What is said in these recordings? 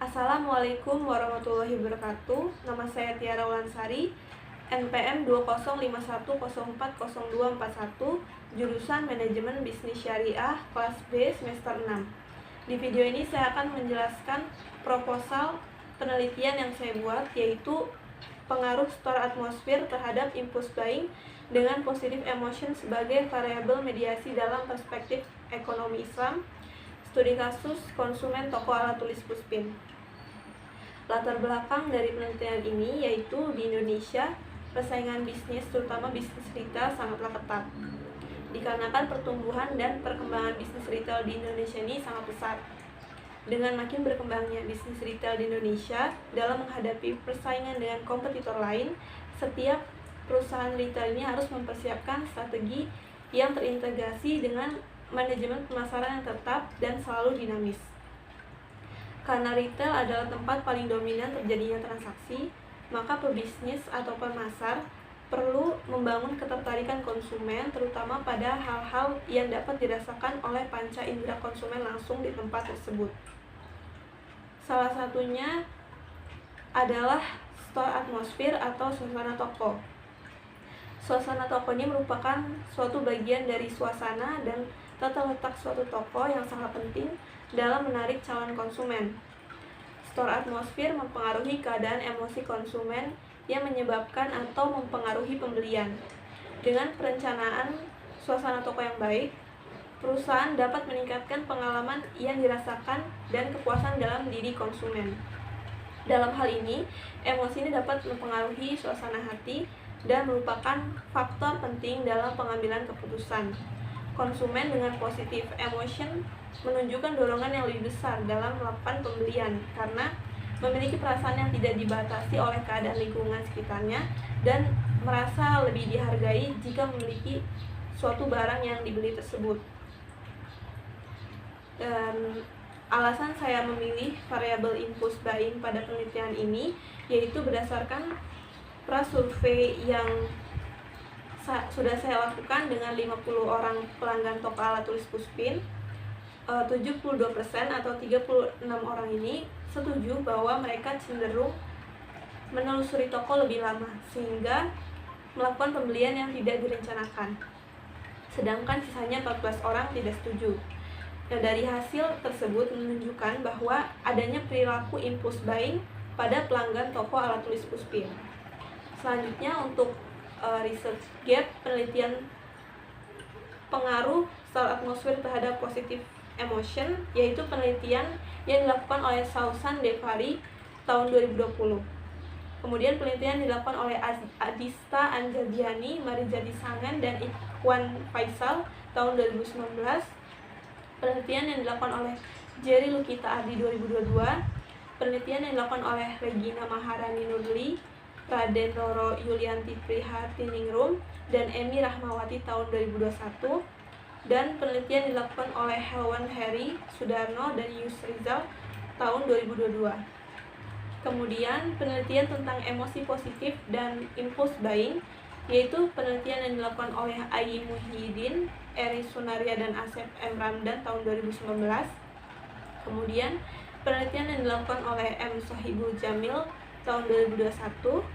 Assalamualaikum warahmatullahi wabarakatuh. Nama saya Tiara Ulansari, NPM 2051040241, jurusan Manajemen Bisnis Syariah, kelas B, semester 6. Di video ini saya akan menjelaskan proposal penelitian yang saya buat, yaitu pengaruh store atmosfer terhadap impulse buying dengan positive emotion sebagai variabel mediasi dalam perspektif ekonomi Islam. Studi kasus konsumen toko alat tulis Puspin. Latar belakang dari penelitian ini yaitu di Indonesia, persaingan bisnis, terutama bisnis retail, sangatlah ketat. Dikarenakan pertumbuhan dan perkembangan bisnis retail di Indonesia ini sangat besar. Dengan makin berkembangnya bisnis retail di Indonesia, dalam menghadapi persaingan dengan kompetitor lain, setiap perusahaan retail ini harus mempersiapkan strategi yang terintegrasi dengan manajemen pemasaran yang tetap dan selalu dinamis. Karena retail adalah tempat paling dominan terjadinya transaksi, maka pebisnis atau pemasar perlu membangun ketertarikan konsumen, terutama pada hal-hal yang dapat dirasakan oleh panca indera konsumen langsung di tempat tersebut. Salah satunya adalah store atmosphere atau suasana toko. Suasana toko ini merupakan suatu bagian dari suasana dan tata letak suatu toko yang sangat penting dalam menarik calon konsumen. Store atmosphere mempengaruhi keadaan emosi konsumen yang menyebabkan atau mempengaruhi pembelian. Dengan perencanaan suasana toko yang baik, perusahaan dapat meningkatkan pengalaman yang dirasakan dan kepuasan dalam diri konsumen. Dalam hal ini, emosi ini dapat mempengaruhi suasana hati dan merupakan faktor penting dalam pengambilan keputusan. Konsumen dengan positive emotion menunjukkan dorongan yang lebih besar dalam melakukan pembelian karena memiliki perasaan yang tidak dibatasi oleh keadaan lingkungan sekitarnya dan merasa lebih dihargai jika memiliki suatu barang yang dibeli tersebut. Dan alasan saya memilih variabel impulse buying pada penelitian ini yaitu berdasarkan prasurvei yang sudah saya lakukan dengan 50 orang pelanggan toko alat tulis Puspin. 72% atau 36 orang ini setuju bahwa mereka cenderung menelusuri toko lebih lama sehingga melakukan pembelian yang tidak direncanakan. Sedangkan sisanya 14 orang tidak setuju. Nah, dari hasil tersebut menunjukkan bahwa adanya perilaku impulse buying pada pelanggan toko alat tulis Puspin. Selanjutnya untuk research gap penelitian pengaruh store atmosfer terhadap positive emotion, yaitu penelitian yang dilakukan oleh Sausan Devari tahun 2020. Kemudian penelitian dilakukan oleh Adista Anjadiani, Marijadi Sangan, dan Ikhwan Faisal tahun 2019. Penelitian yang dilakukan oleh Jerry Lukita Ardi 2022. Penelitian yang dilakukan oleh Regina Maharani Nurli, Raden Roro Yulianti Prihatiningrum, dan Emi Rahmawati tahun 2021. Dan penelitian dilakukan oleh Helwan Heri Sudarno dan Yus Rizal tahun 2022. Kemudian penelitian tentang emosi positif dan impulse buying, yaitu penelitian yang dilakukan oleh Ayi Muhyiddin, Eri Sunaria, dan Asep M. Ramdan tahun 2019. Kemudian penelitian yang dilakukan oleh M. Sohibul Jamil tahun 2021.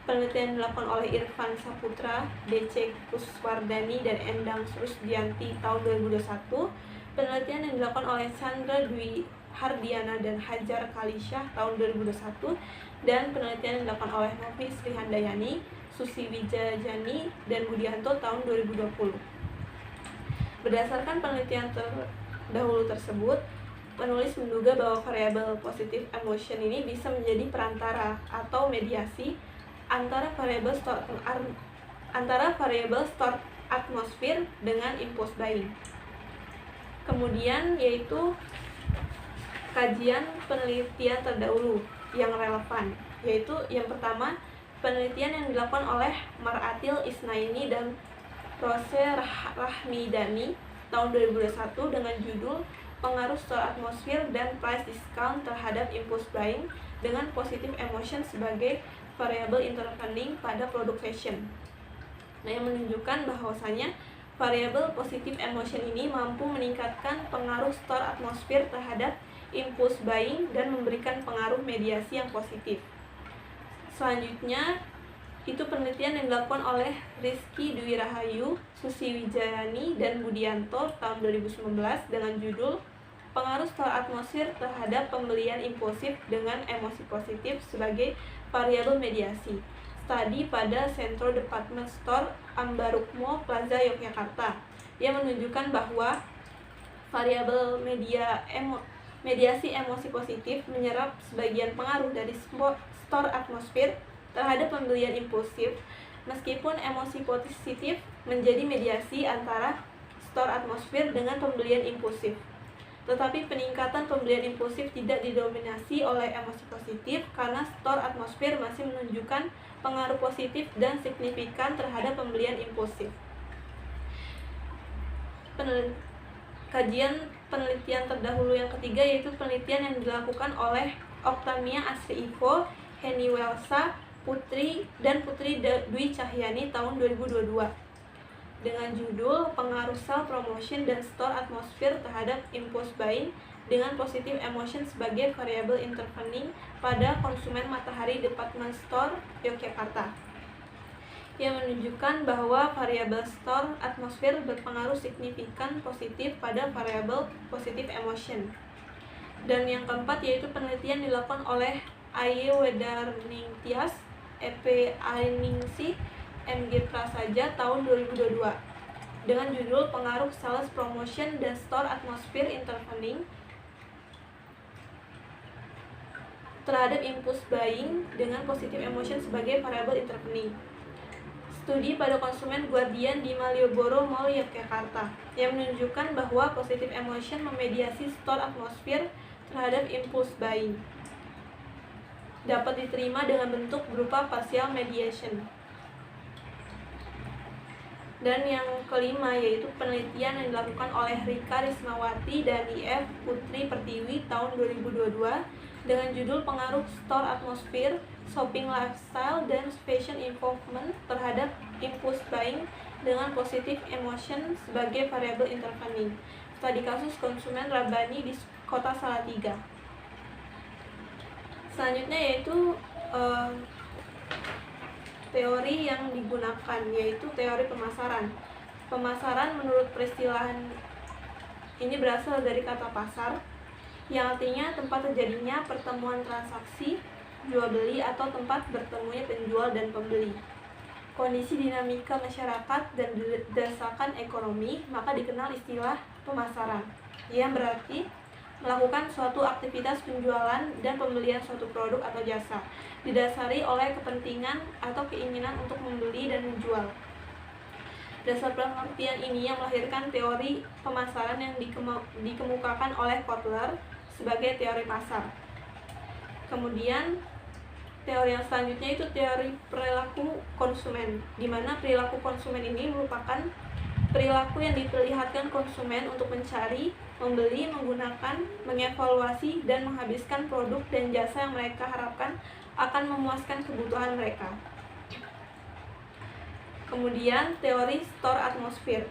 Penelitian dilakukan oleh Irfan Saputra, DC Kuswardani, dan Endang Rusdianti tahun 2021. Penelitian yang dilakukan oleh Chandra Dwi Hardiana dan Hajar Kalisyah tahun 2021. Dan penelitian yang dilakukan oleh Novi Srihandayani, Susi Wijajani, dan Budianto tahun 2020. Berdasarkan penelitian terdahulu tersebut, penulis menduga bahwa variabel positive emotion ini bisa menjadi perantara atau mediasi antara variabel store atmosphere dengan impulse buying. Kemudian yaitu kajian penelitian terdahulu yang relevan, yaitu yang pertama penelitian yang dilakukan oleh Maratil Isnaini dan Rose Rahmidani tahun 2021 dengan judul Pengaruh Store Atmosphere dan Price Discount terhadap Impulse Buying dengan Positive Emotion sebagai variabel intervening pada produk fashion. Nah, yang menunjukkan bahwasanya Variabel positive emotion ini mampu meningkatkan pengaruh store atmosfer terhadap impulse buying dan memberikan pengaruh mediasi yang positif. Selanjutnya, itu penelitian yang dilakukan oleh Rizky Dwi Rahayu, Susi Wijayani, dan Budianto tahun 2019 dengan judul Pengaruh Store Atmosfer terhadap Pembelian Impulsif dengan Emosi Positif sebagai Variabel Mediasi. Studi pada Centro Department Store Ambarukmo Plaza Yogyakarta yang menunjukkan bahwa variabel mediasi emosi positif menyerap sebagian pengaruh dari store atmosfer terhadap pembelian impulsif, meskipun emosi positif menjadi mediasi antara store atmosfer dengan pembelian impulsif. Tetapi peningkatan pembelian impulsif tidak didominasi oleh emosi positif karena store atmosfer masih menunjukkan pengaruh positif dan signifikan terhadap pembelian impulsif. Kajian penelitian terdahulu yang ketiga yaitu penelitian yang dilakukan oleh Oktamia Asri Ivo, Henny Welsa, Putri Dwi Cahyani tahun 2022 dengan judul Pengaruh Sell Promotion dan Store Atmosphere terhadap Impulse Buying dengan Positive Emotion sebagai Variabel Intervening pada Konsumen Matahari Department Store Yogyakarta, yang menunjukkan bahwa variabel store atmosfer berpengaruh signifikan positif pada variabel positive emotion. Dan yang keempat yaitu penelitian dilakukan oleh Aye Wedarningtyas, EP Aningsih, MG Prasaja tahun 2022 dengan judul Pengaruh Sales Promotion dan Store Atmosphere Intervening terhadap Impulse Buying dengan Positive Emotion sebagai Variabel Intervening. Studi pada konsumen Guardian di Malioboro Mall Yogyakarta yang menunjukkan bahwa Positive Emotion memediasi store atmosfer terhadap Impulse Buying dapat diterima dengan bentuk berupa partial mediation. Dan yang kelima yaitu penelitian yang dilakukan oleh Rika Rismawati dan IF Putri Pertiwi tahun 2022 dengan judul Pengaruh Store Atmosphere, Shopping Lifestyle, dan Fashion Involvement terhadap Impulse Buying dengan Positive Emotion sebagai Variabel Intervening. Studi kasus konsumen Rabbani di Kota Salatiga. Selanjutnya yaitu teori yang digunakan yaitu teori pemasaran. Pemasaran menurut peristilahan ini berasal dari kata pasar yang artinya tempat terjadinya pertemuan transaksi jual beli atau tempat bertemunya penjual dan pembeli. Kondisi dinamika masyarakat dan desakan ekonomi maka dikenal istilah pemasaran, yang berarti melakukan suatu aktivitas penjualan dan pembelian suatu produk atau jasa didasari oleh kepentingan atau keinginan untuk membeli dan menjual. Dasar pengertian ini yang melahirkan teori pemasaran yang dikemukakan oleh Kotler sebagai teori pasar. Kemudian teori yang selanjutnya itu teori perilaku konsumen, di mana perilaku konsumen ini merupakan perilaku yang diperlihatkan konsumen untuk mencari, membeli, menggunakan, mengevaluasi, dan menghabiskan produk dan jasa yang mereka harapkan akan memuaskan kebutuhan mereka. Kemudian teori store atmosphere.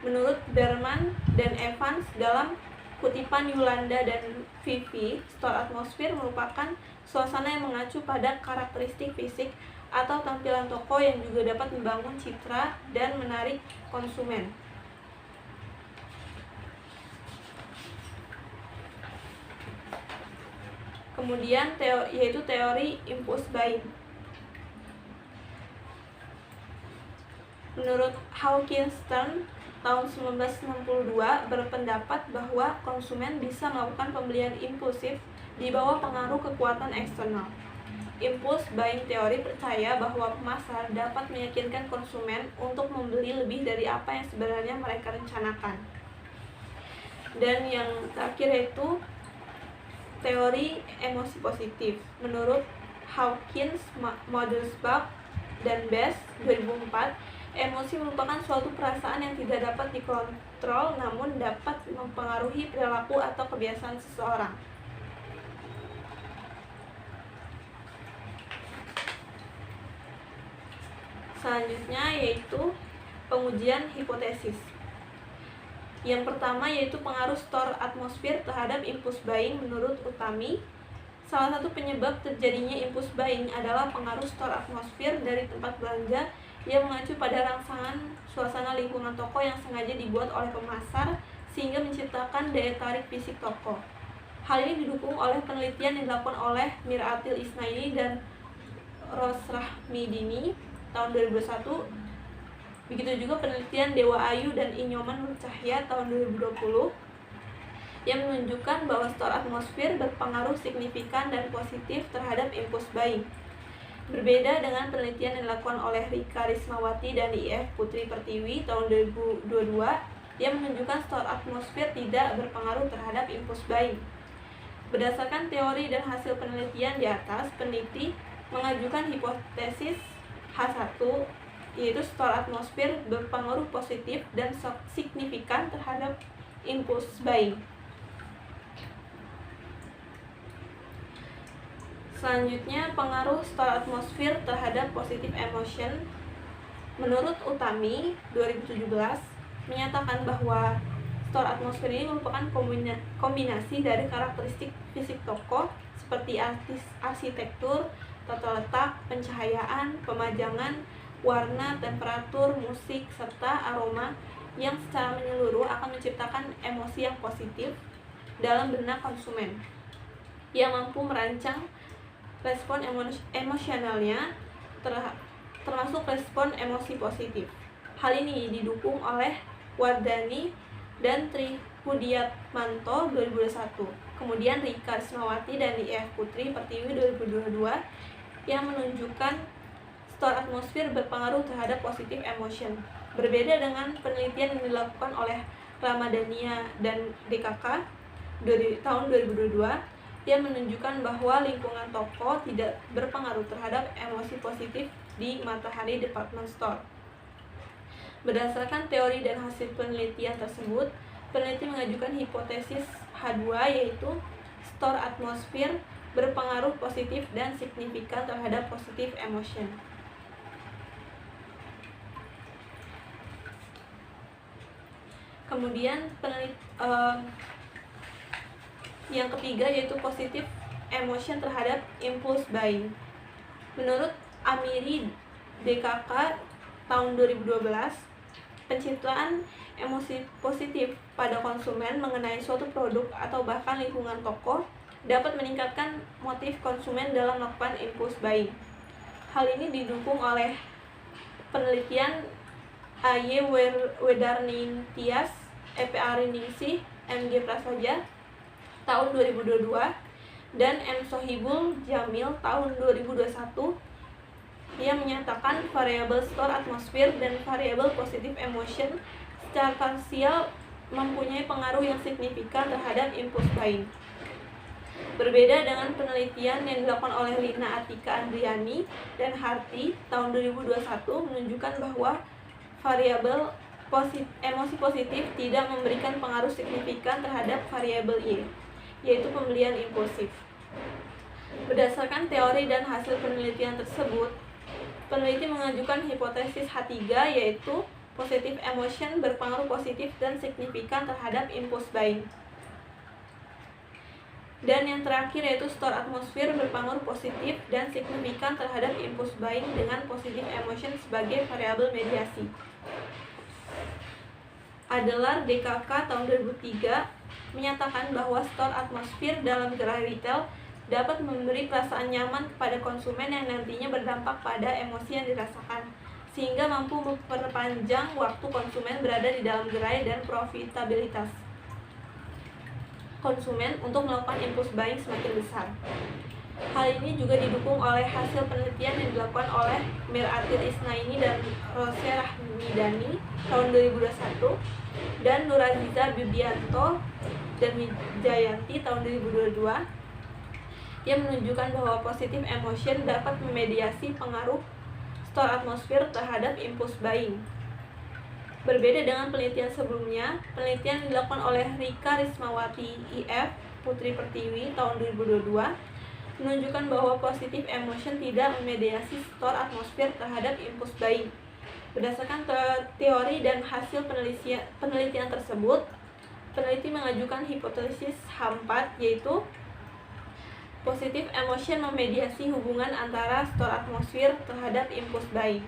Menurut Berman dan Evans dalam kutipan Yulanda dan Vivi, store atmosphere merupakan suasana yang mengacu pada karakteristik fisik atau tampilan toko yang juga dapat membangun citra dan menarik konsumen. Kemudian yaitu teori impulse buying. Menurut Hawkins Stern tahun 1962 berpendapat bahwa konsumen bisa melakukan pembelian impulsif di bawah pengaruh kekuatan eksternal. Impulse buying teori percaya bahwa pemasar dapat meyakinkan konsumen untuk membeli lebih dari apa yang sebenarnya mereka rencanakan. Dan yang terakhir yaitu teori emosi positif. Menurut Hawkins, Mothersbaugh, dan Best 2004, emosi merupakan suatu perasaan yang tidak dapat dikontrol namun dapat mempengaruhi perilaku atau kebiasaan seseorang. Selanjutnya yaitu pengujian hipotesis. Yang pertama yaitu pengaruh store atmosfer terhadap impulse buying menurut Utami. Salah satu penyebab terjadinya impulse buying adalah pengaruh store atmosfer dari tempat belanja yang mengacu pada rangsangan suasana lingkungan toko yang sengaja dibuat oleh pemasar sehingga menciptakan daya tarik fisik toko. Hal ini didukung oleh penelitian yang dilakukan oleh Mir'atil Isnaini dan Rosrahmidini tahun 2001. Begitu juga penelitian Dewa Ayu dan Inyoman Nur Cahya tahun 2020 yang menunjukkan bahwa store atmosfer berpengaruh signifikan dan positif terhadap impulse buying. Berbeda dengan penelitian yang dilakukan oleh Rika Rismawati dan IF Putri Pertiwi tahun 2022 yang menunjukkan store atmosfer tidak berpengaruh terhadap impulse buying. Berdasarkan teori dan hasil penelitian di atas, peneliti mengajukan hipotesis H1 yaitu store atmosfer berpengaruh positif dan signifikan terhadap impulse buying. Selanjutnya, pengaruh store atmosfer terhadap positive emotion. Menurut Utami 2017 menyatakan bahwa store atmosfer ini merupakan kombinasi dari karakteristik fisik toko seperti arsitektur, tata letak, pencahayaan, pemajangan, warna, temperatur, musik, serta aroma yang secara menyeluruh akan menciptakan emosi yang positif dalam benak konsumen yang mampu merancang respon emosionalnya termasuk respon emosi positif. Hal ini didukung oleh Wardani dan Trihudiatmanto 2021. Kemudian Rika Rismawati dan IF Putri Pertiwi 2022 yang menunjukkan store atmosfer berpengaruh terhadap positive emotion. Berbeda dengan penelitian yang dilakukan oleh Ramadhania dan DKK tahun 2022 yang menunjukkan bahwa lingkungan toko tidak berpengaruh terhadap emosi positif di Matahari Department Store. Berdasarkan teori dan hasil penelitian tersebut, peneliti mengajukan hipotesis H2 yaitu store atmosfer berpengaruh positif dan signifikan terhadap positive emotion. Kemudian yang ketiga yaitu positive emotion terhadap impulse buying. Menurut Amiri DKK tahun 2012, penciptaan emosi positif pada konsumen mengenai suatu produk atau bahkan lingkungan toko dapat meningkatkan motif konsumen dalam melakukan impulse buying. Hal ini didukung oleh penelitian A.Y. Wedarnintias, E.P. Ariningsih, M.G. Prasaja tahun 2022 dan M. Sohibul Jamil tahun 2021 yang menyatakan variabel store atmosfer dan variabel positive emotion secara parsial mempunyai pengaruh yang signifikan terhadap impulse buying. Berbeda dengan penelitian yang dilakukan oleh Lina Atika Andriani dan Harti tahun 2021 menunjukkan bahwa variabel emosi positif tidak memberikan pengaruh signifikan terhadap variabel Y, yaitu pembelian impulsif. Berdasarkan teori dan hasil penelitian tersebut, peneliti mengajukan hipotesis H3 yaitu positive emotion berpengaruh positif dan signifikan terhadap impulse buying. Dan yang terakhir yaitu store atmosfer berpengaruh positif dan signifikan terhadap impulse buying dengan positive emotion sebagai variabel mediasi. Adler DKK tahun 2003 menyatakan bahwa store atmosfer dalam gerai retail dapat memberi perasaan nyaman kepada konsumen yang nantinya berdampak pada emosi yang dirasakan, sehingga mampu memperpanjang waktu konsumen berada di dalam gerai dan profitabilitas konsumen untuk melakukan impulse buying semakin besar. Hal ini juga didukung oleh hasil penelitian yang dilakukan oleh Mir'atil Isnaini dan Rose Rahmidani tahun 2021 dan Nuraziza Bibianto dan Wijayanti tahun 2022 yang menunjukkan bahwa positive emotion dapat memediasi pengaruh store atmosfer terhadap impulse buying. Berbeda dengan penelitian sebelumnya, penelitian yang dilakukan oleh Rika Rismawati IF Putri Pertiwi tahun 2022 menunjukkan bahwa positive emotion tidak memediasi store atmosfer terhadap impulse buying. Berdasarkan teori dan hasil penelitian tersebut, peneliti mengajukan hipotesis H4, yaitu positive emotion memediasi hubungan antara stor atmosfer terhadap impuls bayi.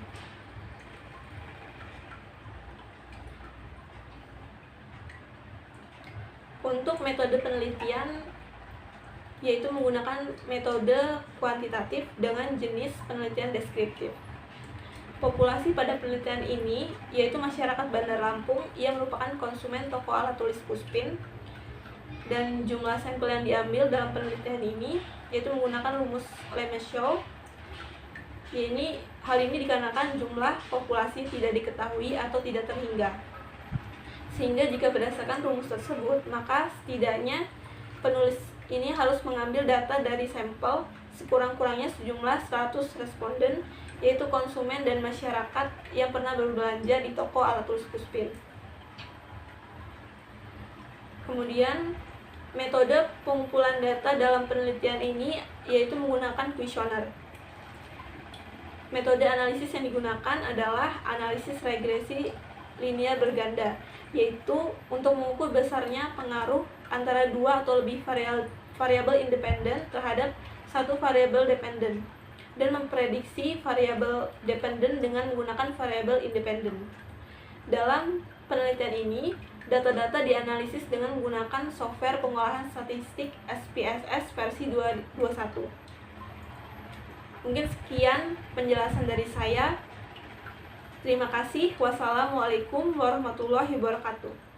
Untuk metode penelitian, yaitu menggunakan metode kuantitatif dengan jenis penelitian deskriptif. Populasi pada penelitian ini yaitu masyarakat Bandar Lampung yang merupakan konsumen toko alat tulis Puspin, dan jumlah sampel yang diambil dalam penelitian ini yaitu menggunakan rumus Lemeshow. Hal ini dikarenakan jumlah populasi tidak diketahui atau tidak terhingga. Sehingga jika berdasarkan rumus tersebut, maka setidaknya penulis ini harus mengambil data dari sampel sekurang-kurangnya sejumlah 100 responden, yaitu konsumen dan masyarakat yang pernah berbelanja di toko alat tulis Puspin. Kemudian metode pengumpulan data dalam penelitian ini yaitu menggunakan kuesioner. Metode analisis yang digunakan adalah analisis regresi linear berganda, yaitu untuk mengukur besarnya pengaruh antara dua atau lebih variabel independen terhadap satu variabel dependen, dan memprediksi variabel dependen dengan menggunakan variabel independen. Dalam penelitian ini, data-data dianalisis dengan menggunakan software pengolahan statistik SPSS versi 2.1. Mungkin sekian penjelasan dari saya. Terima kasih. Wassalamualaikum warahmatullahi wabarakatuh.